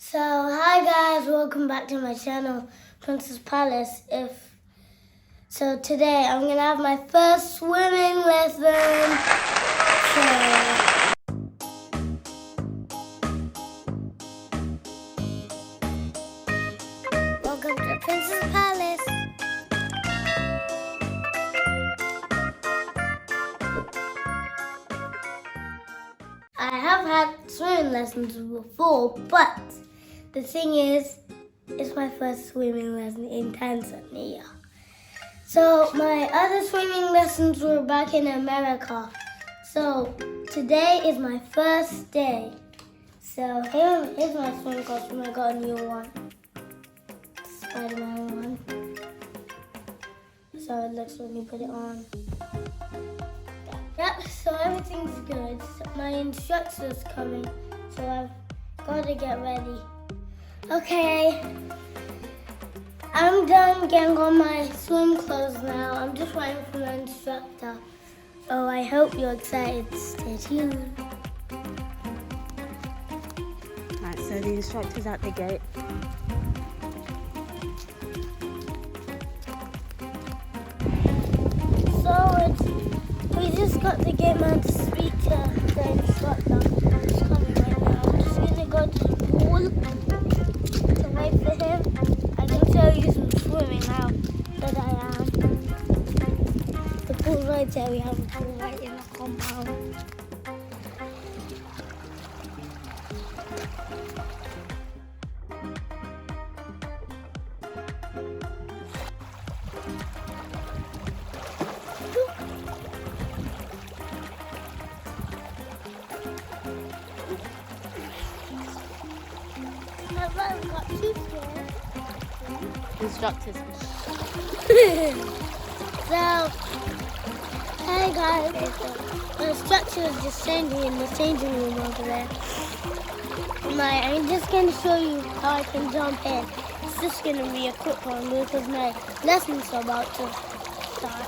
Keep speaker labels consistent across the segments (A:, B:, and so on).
A: So hi guys, welcome back to my channel, Princess Palace. So today I'm gonna have my first swimming lesson. Welcome to Princess Palace. I have had swimming lessons before, but the thing is, it's my first swimming lesson in Tanzania. So my other swimming lessons were back in America. So today is my first day. So here's my swim costume. I got a new one. Spider-Man one. So it looks when you put it on. Yep, so everything's good. So my instructor's coming, so I've got to get ready. Okay, I'm done getting on my swim clothes now. I'm just waiting for my instructor. Oh, I hope you're excited. Stay tuned.
B: Right, so the instructor's at the gate.
A: We just got to get man to speak to the instructor. He's coming right now. I'm just gonna go to the pool to wait for him. I can show you some swimming now that I am. The pool's right there. We have a pool right in the compound. I've got two scared.
B: Instructors.
A: So, hey guys, the instructor is just changing in the changing room over there. I'm just going to show you how I can jump in. It's just going to be a quick one because my lessons are about to start.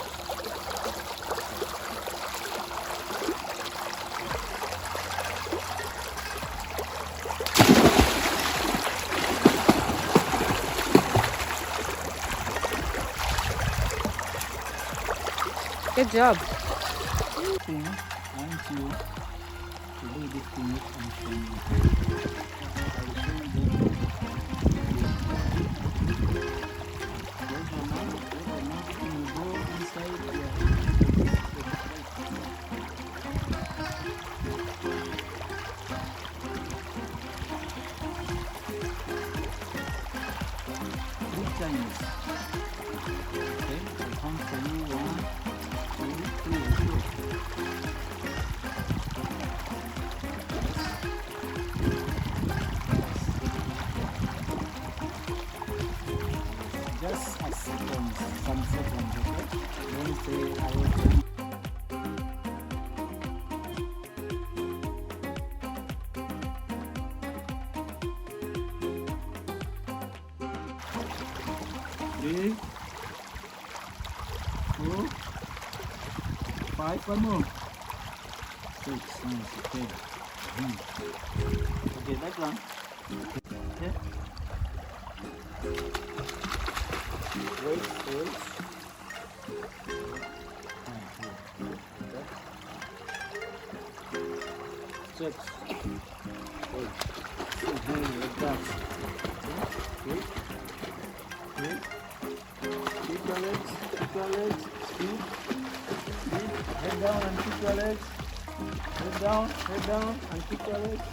B: Good job.
C: Thing, I want you to do this thing and show me. I will show you Where's your mouth? When you go inside, Big Chinese. Okay, I'll count for you. 1, 2, 3, 4. Just a second, some seconds, okay? Don't say I will tell you. Three, 4, 5, one more. 6, nice, okay. Okay, that one. Okay. Wait. Check. Wait. Like that. Okay. Keep your legs. Speed. Head down and keep your legs. Head down and keep your legs.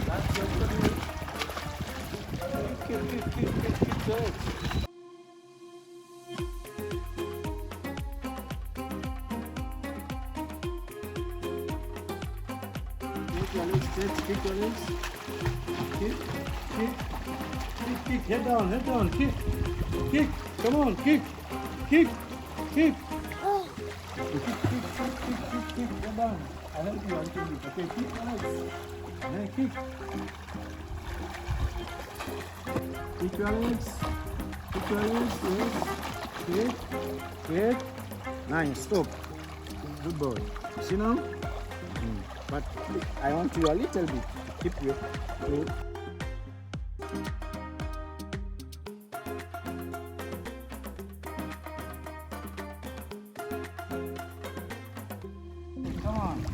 C: That's good for you. Keep your legs. Keep your legs straight, keep your legs. Kick. Head down, kick. Come on, kick. Kick. Kick. Head down. I'll help you until you. Okay, kick your legs. Then kick. Kick your legs. Yes. Kick. Nice, stop. Good boy. See now? But I want you a little bit. Keep your foot. Come on.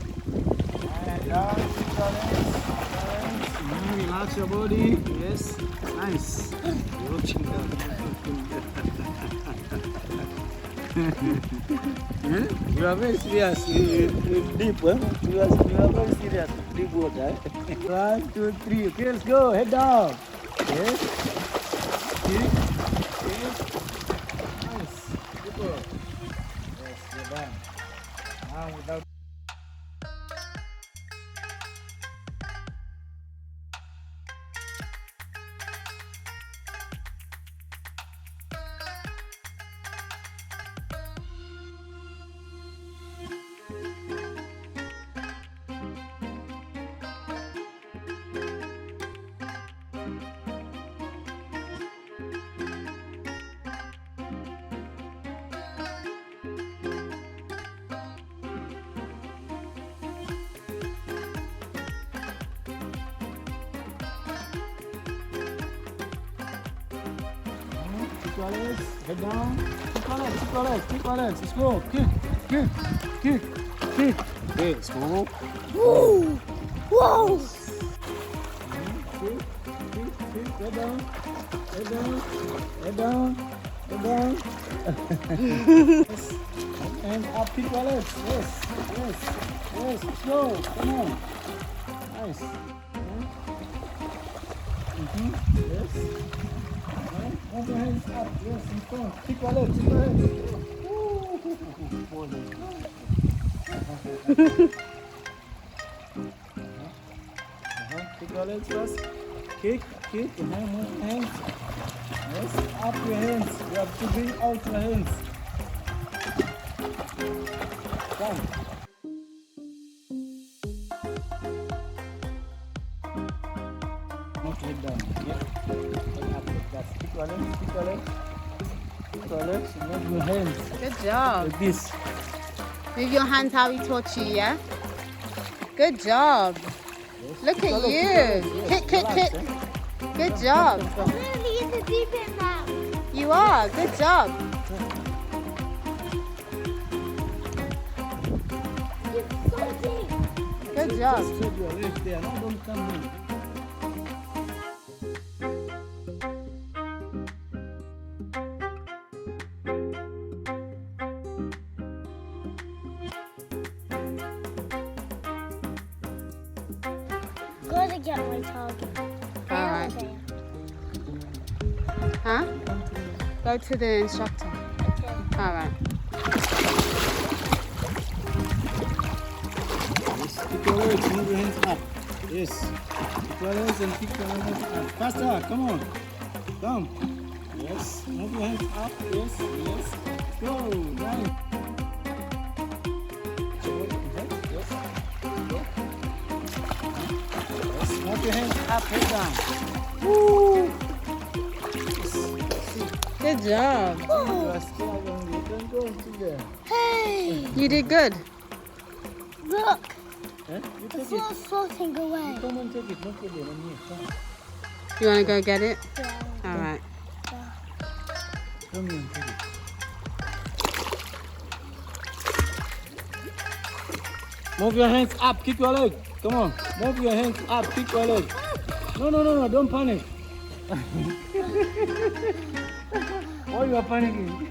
C: And down, balance. Relax your body. Yes. Nice. Watching that. You are very serious in deep, huh? You are very serious in deep water. 1, 2, 3. Okay, let's go. Head down. Yes. Kick. Nice. Super. Yes, you're done. Now without. Keep your legs, head down. Keep your legs. Let's go. Kick. Okay, let's go.
A: Woo! Whoa!
C: Kick. Head down. Yes. And up, keep your legs. Yes. Let's go. Come on. Nice. Yes. Move your hands up, yes, in front. Kick your legs, Kick your legs first. Kick, move hands. Yes, up your hands. You have to bring out your hands. Come. Not head down, yeah. Head up, that's kick your legs. Move your hands.
B: Good job.
C: Like this.
B: Move your hands how we taught you, yeah? Good job.
C: Yes.
B: Look at you.
C: Yes.
B: Kick.
C: Relax, eh?
B: Good job.
C: Come.
A: Really in the deep end now.
B: You are. Good job.
A: It's so deep.
B: Good job.
C: Just spread your legs there. Now don't come in.
A: Go to get my target.
B: All right. Huh? Go to the instructor.
A: Okay.
B: All right.
C: Yes, kick your legs, move your hands up. Yes. Kick your legs and kick your hands up. Faster, come on. Come. Yes. Move your hands up. Yes. Go. Nice. Yes. Go. Yes. Move your hands up, head down. Woo.
B: Good job.
C: You are still on the don't go into there.
A: Hey,
B: You did good.
A: look.
C: Eh? You
A: The
C: take it.
A: floor's floating away.
C: Come and take it. No problem. I'm here. Come.
B: You want to go get it?
A: Yeah.
B: All right.
C: Come here and take it. Move your hands up, kick your leg. Come on. Move your hands up, kick your leg. No, don't panic. Why you are panicking?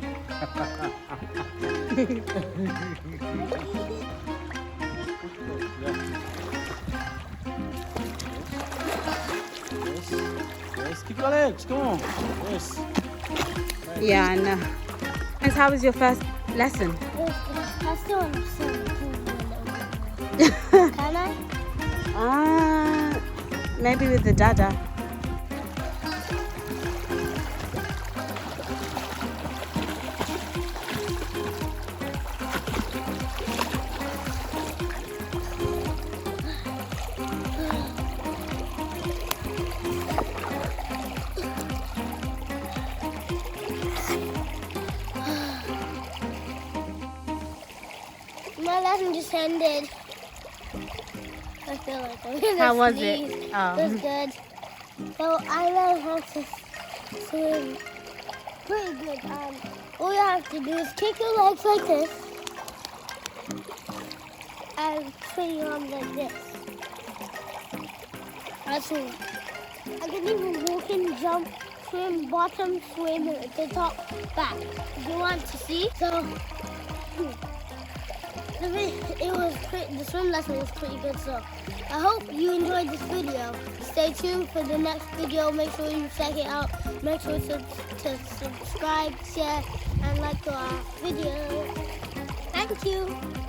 C: Yes, kick your legs, come on. Yes.
B: Yeah, I know. And how was your first lesson?
A: I still want to swim the pool a little bit. Can I?
B: Maybe with the dada.
A: My lesson just ended. I feel like I'm gonna
B: How was
A: sneeze.
B: it?
A: It was good. So I learned how to swim pretty good. All you have to do is kick your legs like this and swing your arms like this. That's all. I can even walk and jump, swim, bottom, swim, to top, back. If you want to see. So the swim lesson was pretty good. So I hope you enjoyed this video. Stay tuned for the next video. Make sure you check it out. Make sure to subscribe, share, and like our video. Thank you.